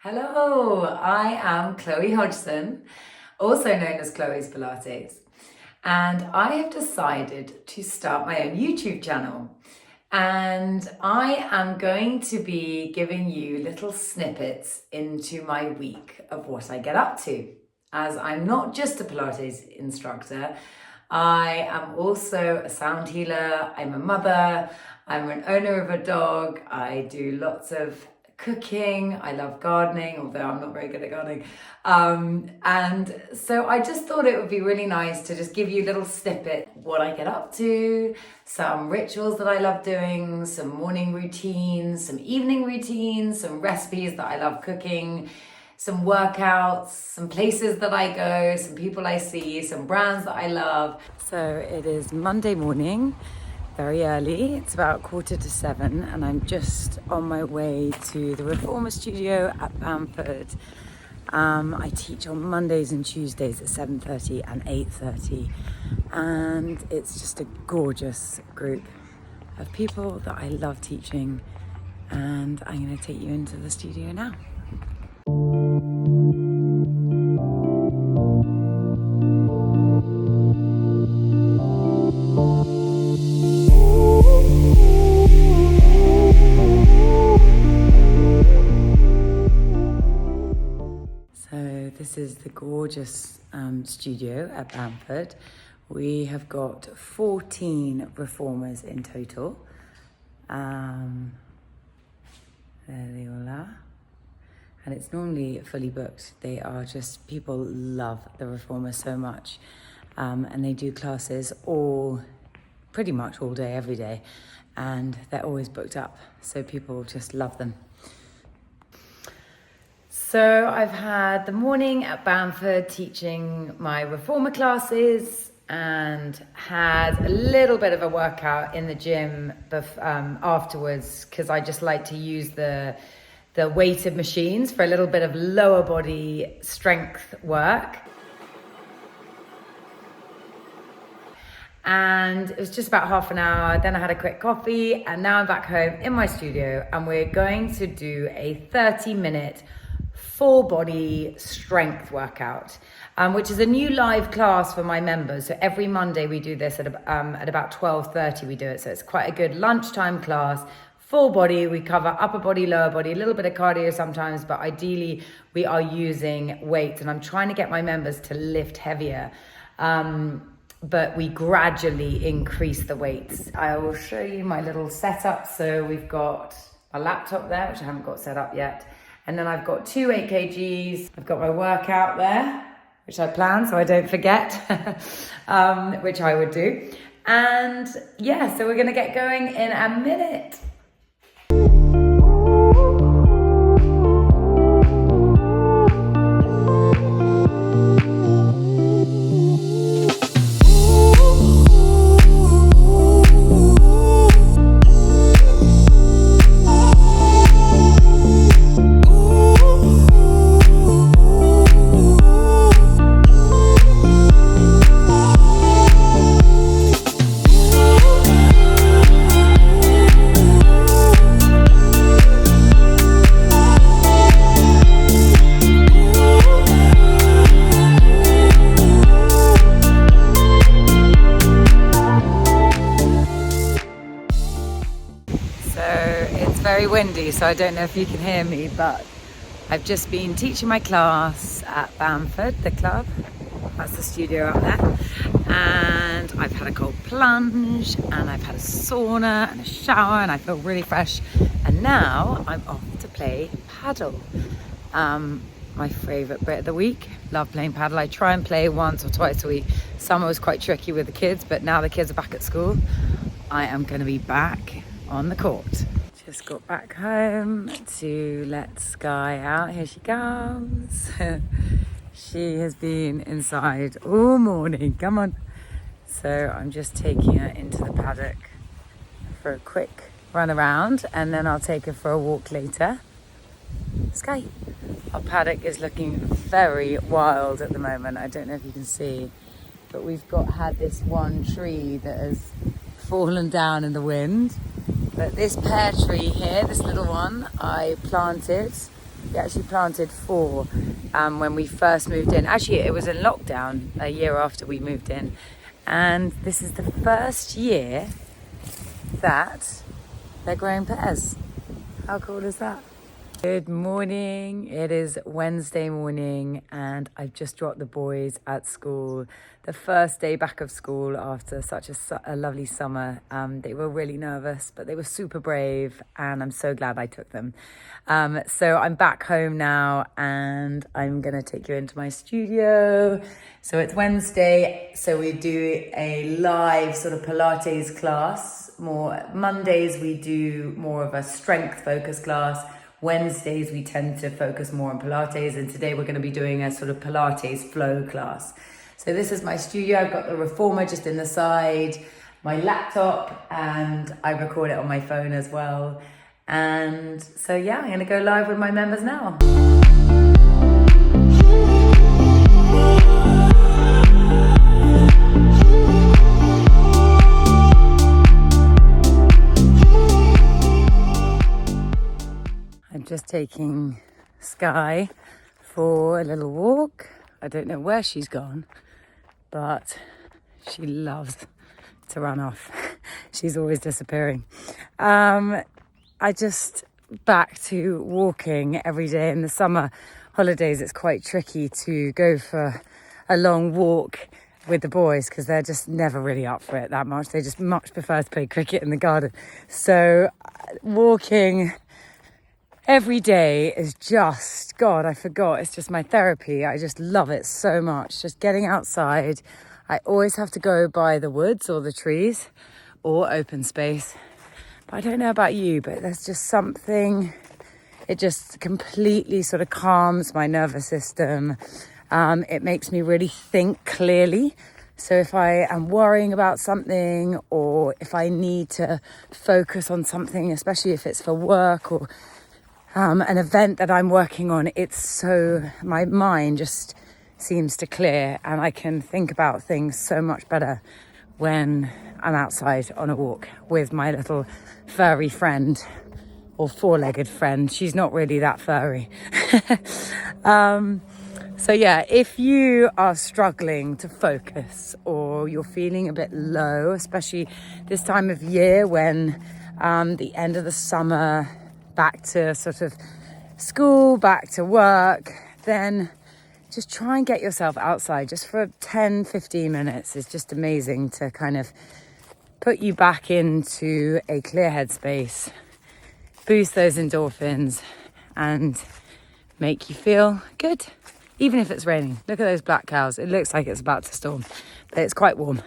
Hello, I am Chloe Hodgson, also known as Chloe's Pilates, and I have decided to start my own YouTube channel. And I am going to be giving you little snippets into my week of what I get up to. As I'm not just a Pilates instructor, I am also a sound healer, I'm a mother, I'm an owner of a dog, I do lots of cooking, I love gardening, although I'm not very good at gardening. And so I just thought it would be really nice to just give you a little snippet what I get up to, some rituals that I love doing, some morning routines, some evening routines, some recipes that I love cooking, some workouts, some places that I go, some people I see, some brands that I love. So it is Monday morning, very early. It's about 7:15 and I'm just on my way to the Reformer Studio at Bamford. I teach on Mondays and Tuesdays at 7:30 and 8:30 and it's just a gorgeous group of people that I love teaching, and I'm going to take you into the studio now. This is the gorgeous studio at Bamford. We have got 14 reformers in total. There they all are. And it's normally fully booked. They are just, people love the reformers so much. And they do classes pretty much all day, every day. And they're always booked up. So people just love them. So I've had the morning at Bamford teaching my reformer classes and had a little bit of a workout in the gym afterwards, because I just like to use the weighted machines for a little bit of lower body strength work. And it was just about half an hour. Then I had a quick coffee and now I'm back home in my studio and we're going to do a 30-minute full body strength workout, which is a new live class for my members. So every Monday we do this at about 12:30 we do it. So it's quite a good lunchtime class, full body. We cover upper body, lower body, a little bit of cardio sometimes, but ideally we are using weights, and I'm trying to get my members to lift heavier. But we gradually increase the weights. I will show you my little setup. So we've got a laptop there, which I haven't got set up yet. And then I've got 2 8 kgs. I've got my workout there, which I plan so I don't forget, which I would do. And yeah, so we're gonna get going in a minute. Very windy, so I don't know if you can hear me, but I've just been teaching my class at Bamford, the club. That's the studio up there. And I've had a cold plunge, and I've had a sauna and a shower, and I feel really fresh. And now I'm off to play paddle. My favourite bit of the week. Love playing paddle. I try and play once or twice a week. Summer was quite tricky with the kids, but now the kids are back at school, I am going to be back on the court. Just got back home to let Sky out. Here she comes. She has been inside all morning. Come on. So I'm just taking her into the paddock for a quick run around, and then I'll take her for a walk later. Sky. Our paddock is looking very wild at the moment. I don't know if you can see, but we've had this one tree that has fallen down in the wind. But this pear tree here, this little one, I planted We actually planted 4 when we first moved in. Actually, it was in lockdown a year after we moved in. And this is the first year that they're growing pears. How cool is that? Good morning. It is Wednesday morning and I've just dropped the boys at school. The first day back of school after such a lovely summer. They were really nervous, but they were super brave and I'm so glad I took them. So I'm back home now and I'm going to take you into my studio. So it's Wednesday, so we do a live sort of Pilates class. Mondays we do more of a strength focused class. Wednesdays we tend to focus more on Pilates, and today we're going to be doing a sort of Pilates flow class. So this is my studio. I've got the reformer just in the side, my laptop, and I record it on my phone as well. And so yeah, I'm going to go live with my members now. I'm just taking Sky for a little walk. I don't know where she's gone, but she loves to run off. She's always disappearing. I just back to walking every day. In the summer holidays, it's quite tricky to go for a long walk with the boys because they're just never really up for it that much. They just much prefer to play cricket in the garden. So walking every day is just, God, I forgot. It's just my therapy. I just love it so much. Just getting outside. I always have to go by the woods or the trees or open space. But I don't know about you, but there's just something, it just completely sort of calms my nervous system. It makes me really think clearly. So if I am worrying about something or if I need to focus on something, especially if it's for work or an event that I'm working on, my mind just seems to clear and I can think about things so much better when I'm outside on a walk with my little furry friend or 4-legged friend. She's not really that furry. So yeah, if you are struggling to focus or you're feeling a bit low, especially this time of year when the end of the summer, back to sort of school, back to work, then just try and get yourself outside just for 10-15 minutes. It's just amazing to kind of put you back into a clear headspace, boost those endorphins and make you feel good, even if it's raining. Look at those black cows. It looks like it's about to storm, but it's quite warm.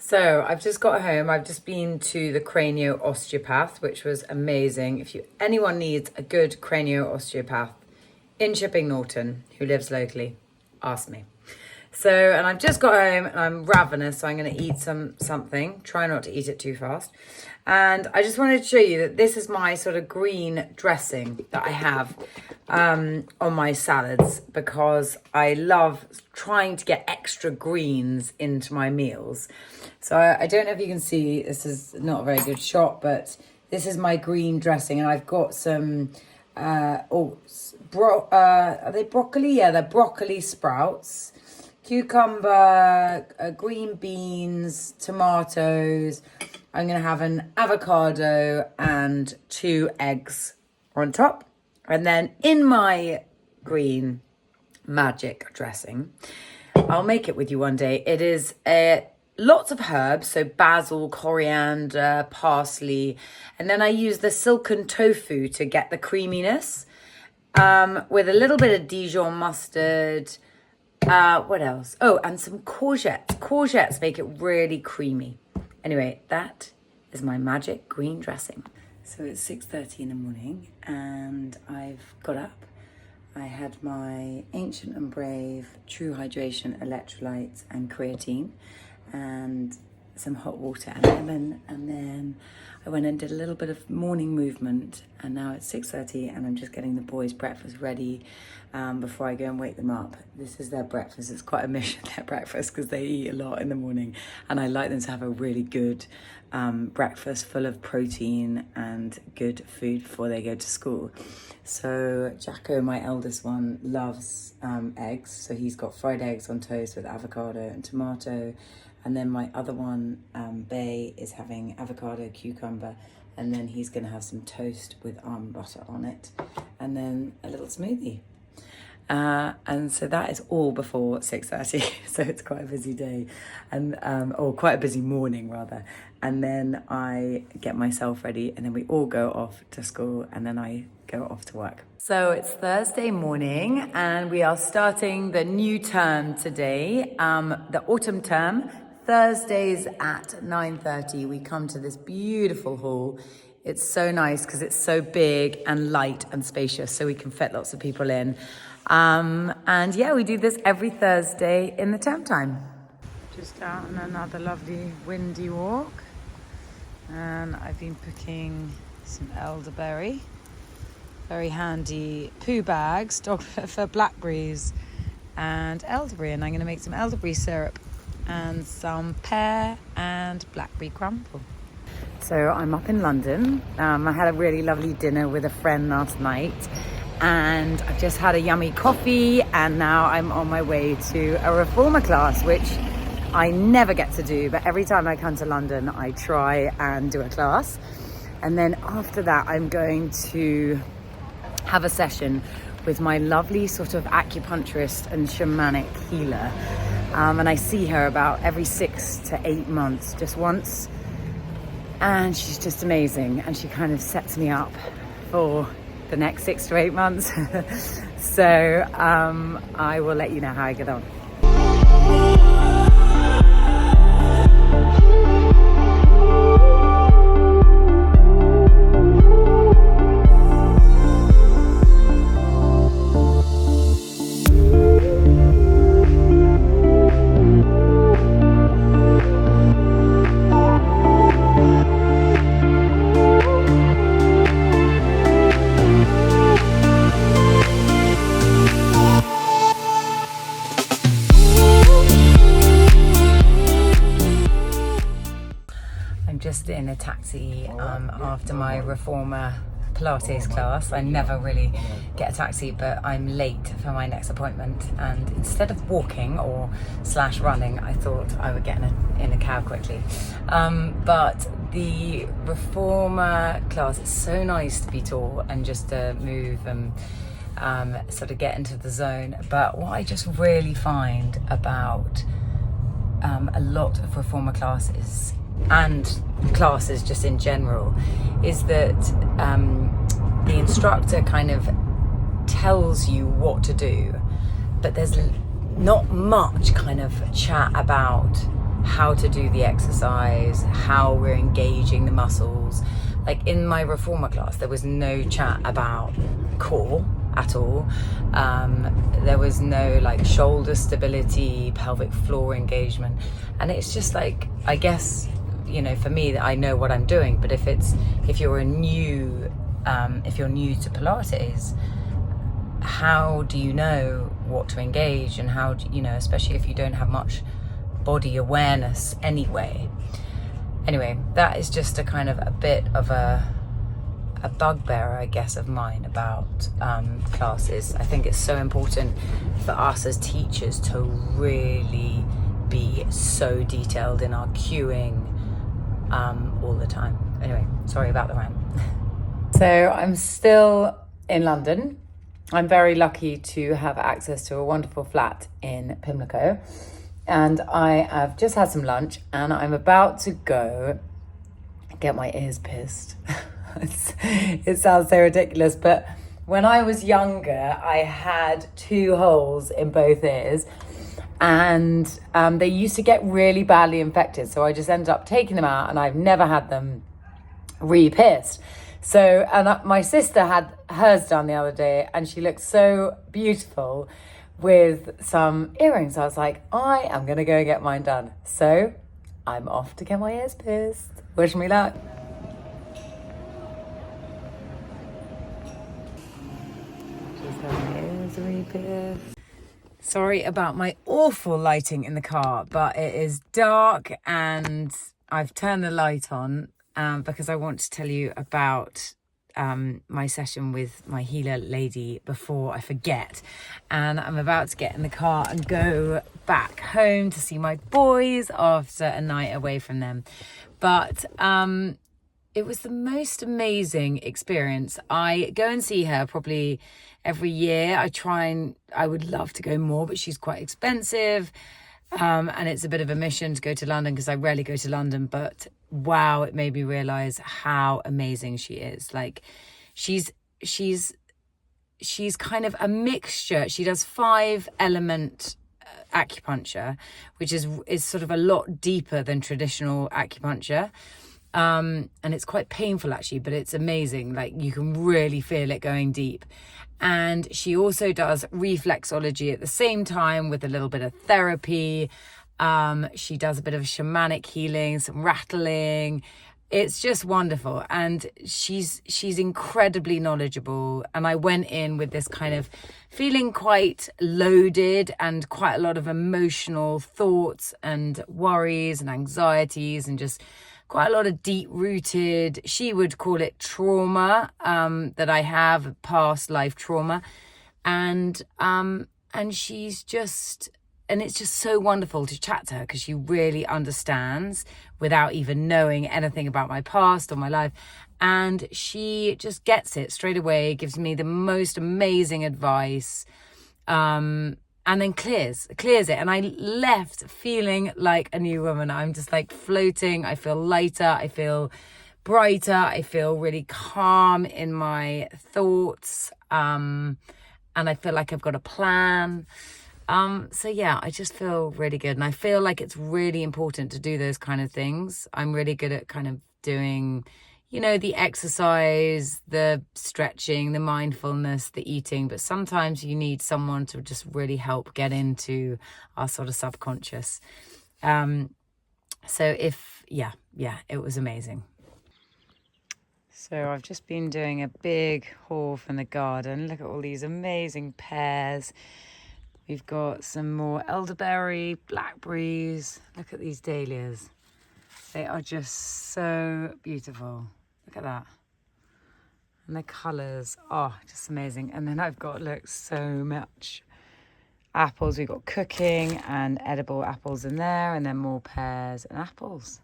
So I've just got home. I've just been to the cranio osteopath, which was amazing. If anyone needs a good cranio osteopath in Shipping Norton who lives locally, ask me. So, and I've just got home and I'm ravenous, so I'm going to eat something. Try not to eat it too fast. And I just wanted to show you that this is my sort of green dressing that I have on my salads because I love trying to get extra greens into my meals. So I don't know if you can see, this is not a very good shot, but this is my green dressing and I've got some, are they broccoli? Yeah, they're broccoli sprouts, cucumber, green beans, tomatoes. I'm going to have an avocado and 2 eggs on top. And then in my green magic dressing, I'll make it with you one day. It is lots of herbs, so basil, coriander, parsley. And then I use the silken tofu to get the creaminess with a little bit of Dijon mustard. What else? Oh, and some courgettes. Courgettes make it really creamy. Anyway, that is my magic green dressing. So it's 6:30 in the morning and I've got up. I had my Ancient and Brave True Hydration electrolytes and creatine and some hot water and lemon, and then I went and did a little bit of morning movement, and now it's 6:30 and I'm just getting the boys' breakfast ready before I go and wake them up. This is their breakfast. It's quite a mission, their breakfast, because they eat a lot in the morning, and I like them to have a really good breakfast full of protein and good food before they go to school. So Jacko, my eldest one, loves eggs, so he's got fried eggs on toast with avocado and tomato. And then my other one, Bay, is having avocado, cucumber, and then he's going to have some toast with almond butter on it, and then a little smoothie. And so that is all before 6:30. So it's quite a busy day, and or quite a busy morning rather. And then I get myself ready, and then we all go off to school, and then I go off to work. So it's Thursday morning, and we are starting the new term today, the autumn term. Thursdays at 9:30, we come to this beautiful hall. It's so nice because it's so big and light and spacious, so we can fit lots of people in. And yeah, we do this every Thursday in the term time. Just out on another lovely windy walk. And I've been picking some elderberry. Very handy poo bags, dog for blackberries and elderberry. And I'm going to make some elderberry syrup and some pear and blackberry crumble. So I'm up in London. I had a really lovely dinner with a friend last night, and I've just had a yummy coffee, and now I'm on my way to a reformer class, which I never get to do, but every time I come to London I try and do a class. And then after that I'm going to have a session with my lovely sort of acupuncturist and shamanic healer. And I see her about every 6 to 8 months, just once. And she's just amazing. And she kind of sets me up for the next 6 to 8 months. So I will let you know how I get on. Just in a taxi after my reformer Pilates class. I never really get a taxi, but I'm late for my next appointment, and instead of walking or / running, I thought I would get in a cab quickly. But the reformer class is so nice to be taught and just to move and sort of get into the zone. But what I just really find about a lot of reformer classes and classes just in general is that the instructor kind of tells you what to do, but there's not much kind of chat about how to do the exercise, how we're engaging the muscles. Like in my reformer class, there was no chat about core at all. There was no like shoulder stability, pelvic floor engagement, and it's just like, I guess, you know, for me, I know what I'm doing, but if you're new to Pilates, how do you know what to engage, and how do you know, especially if you don't have much body awareness anyway. Anyway, that is just a kind of a bit of a bugbear, I guess, of mine about classes. I think it's so important for us as teachers to really be so detailed in our cueing all the time. Anyway, sorry about the rant. So I'm still in London. I'm very lucky to have access to a wonderful flat in Pimlico, and I have just had some lunch, and I'm about to go get my ears pierced. It sounds so ridiculous, but when I was younger, I had 2 holes in both ears, and they used to get really badly infected, so I just ended up taking them out, and I've never had them re-pierced. So, and my sister had hers done the other day, and she looked so beautiful with some earrings. I was like, I am gonna go and get mine done. So I'm off to get my ears pierced. Wish me luck. Just have my ears re-pierced. Sorry about my awful lighting in the car, but it is dark and I've turned the light on because I want to tell you about my session with my healer lady before I forget. And I'm about to get in the car and go back home to see my boys after a night away from them. But it was the most amazing experience. I go and see her probably every year. I would love to go more, but she's quite expensive. And it's a bit of a mission to go to London because I rarely go to London, but wow, it made me realize how amazing she is. Like she's kind of a mixture. She does 5-element acupuncture, which is sort of a lot deeper than traditional acupuncture. And it's quite painful actually, but it's amazing. Like you can really feel it going deep. And she also does reflexology at the same time with a little bit of therapy. She does a bit of shamanic healing, some rattling. It's just wonderful. And she's incredibly knowledgeable. And I went in with this kind of feeling quite loaded and quite a lot of emotional thoughts and worries and anxieties and just quite a lot of deep-rooted, she would call it trauma, that I have, past life trauma. And she's just, and it's just so wonderful to chat to her because she really understands without even knowing anything about my past or my life. And she just gets it straight away, gives me the most amazing advice, and then clears it. And I left feeling like a new woman. I'm just like floating. I feel lighter. I feel brighter. I feel really calm in my thoughts. And I feel like I've got a plan. So yeah, I just feel really good. And I feel like it's really important to do those kind of things. I'm really good at kind of doing, the exercise, the stretching, the mindfulness, the eating, but sometimes you need someone to just really help get into our sort of subconscious. So it was amazing. So I've just been doing a big haul from the garden. Look at all these amazing pears. We've got some more elderberry, blackberries. Look at these dahlias. They are just so beautiful. Look at that. And the colours, just amazing. And then I've got, so much apples. We've got cooking and edible apples in there, and then more pears and apples.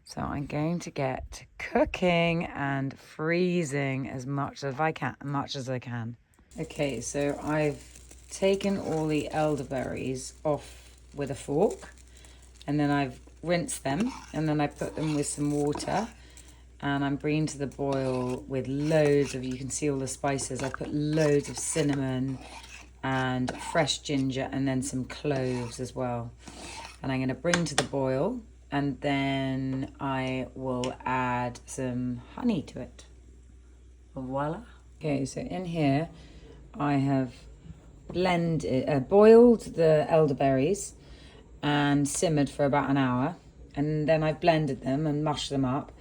So I'm going to get cooking and freezing as much as I can. Okay, so I've taken all the elderberries off with a fork, and then I've rinsed them, and then I put them with some water, and I'm bringing to the boil with loads of, you can see all the spices. I put loads of cinnamon and fresh ginger and then some cloves as well. And I'm going to bring to the boil, and then I will add some honey to it. Voila. Okay, so in here I have boiled the elderberries and simmered for about an hour, and then I've blended them and mushed them up,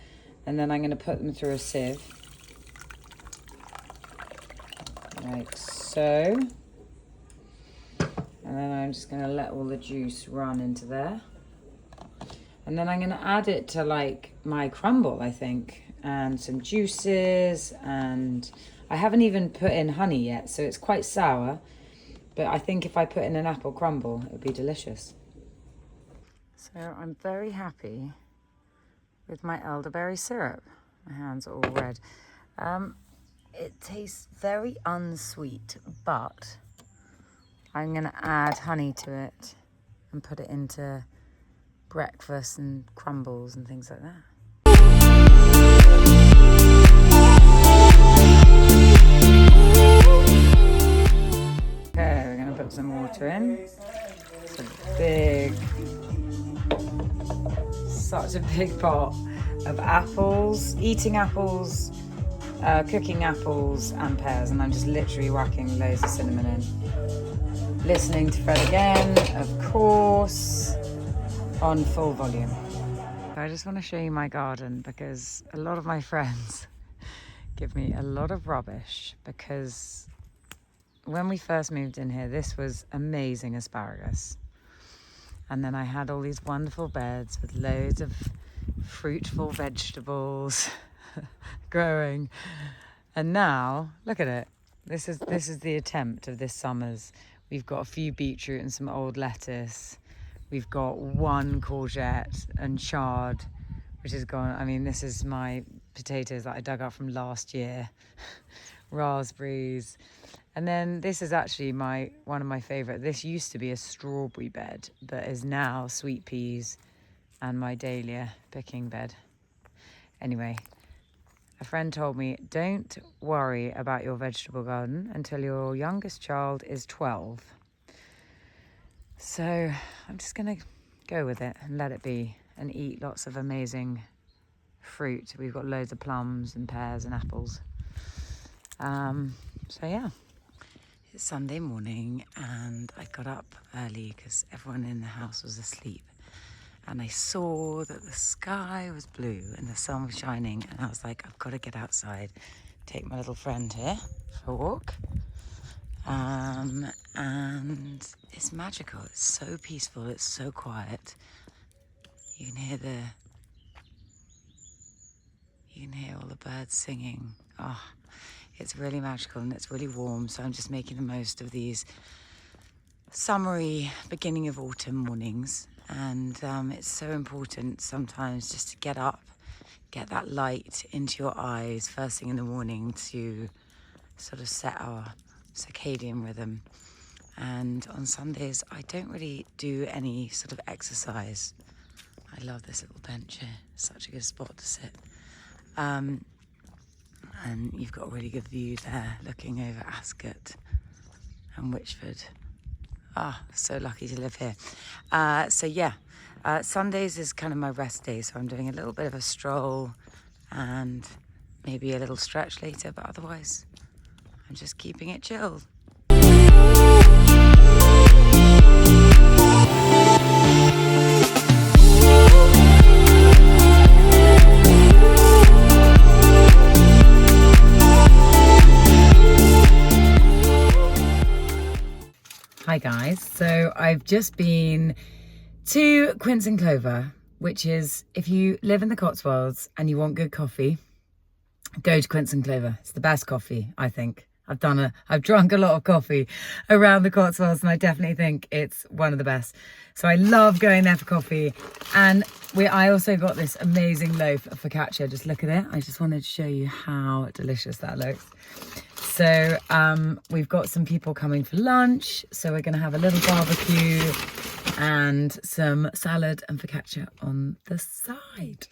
and then I'm going to put them through a sieve like so, and then I'm just going to let all the juice run into there, and then I'm going to add it to my crumble, I think, and some juices, and I haven't even put in honey yet, so it's quite sour, but I think if I put in an apple crumble it would be delicious. So I'm very happy with my elderberry syrup. My hands are all red. It tastes very unsweet, but I'm going to add honey to it and put it into breakfast and crumbles and things like that. Okay, we're going to put some water in. Such a big pot of apples, eating apples, cooking apples and pears, and I'm just literally whacking loads of cinnamon in. Listening to Fred again, of course, on full volume. I just want to show you my garden because a lot of my friends give me a lot of rubbish because when we first moved in here, this was amazing asparagus. And then I had all these wonderful beds with loads of fruitful vegetables growing. And now, look at it. This is the attempt of this summer's. We've got a few beetroot and some old lettuce. We've got one courgette and chard, which is gone. I mean, this is my potatoes that I dug up from last year. Raspberries. And then this is actually one of my favourite. This used to be a strawberry bed, but is now sweet peas and my dahlia picking bed. Anyway, a friend told me, don't worry about your vegetable garden until your youngest child is 12. So I'm just going to go with it and let it be and eat lots of amazing fruit. We've got loads of plums and pears and apples. So yeah, it's Sunday morning and I got up early because everyone in the house was asleep. And I saw that the sky was blue and the sun was shining. And I was like, I've got to get outside, take my little friend here for a walk. And it's magical. It's so peaceful. It's so quiet. You can hear all the birds singing. Oh, it's really magical and it's really warm. So I'm just making the most of these summery beginning of autumn mornings. And it's so important sometimes just to get up, get that light into your eyes first thing in the morning to sort of set our circadian rhythm. And on Sundays, I don't really do any sort of exercise. I love this little bench here. Such a good spot to sit. And you've got a really good view there, looking over Ascot and Witchford. Ah, so lucky to live here. So yeah, Sundays is kind of my rest day. So I'm doing a little bit of a stroll and maybe a little stretch later, but otherwise I'm just keeping it chilled. Hi guys, so I've just been to Quince and Clover, which is, if you live in the Cotswolds and you want good coffee, go to Quince and Clover. It's the best coffee, I think. I've drunk a lot of coffee around the Cotswolds and I definitely think it's one of the best. So I love going there for coffee. And I also got this amazing loaf of focaccia. Just look at it. I just wanted to show you how delicious that looks. So we've got some people coming for lunch. So we're going to have a little barbecue and some salad and focaccia on the side.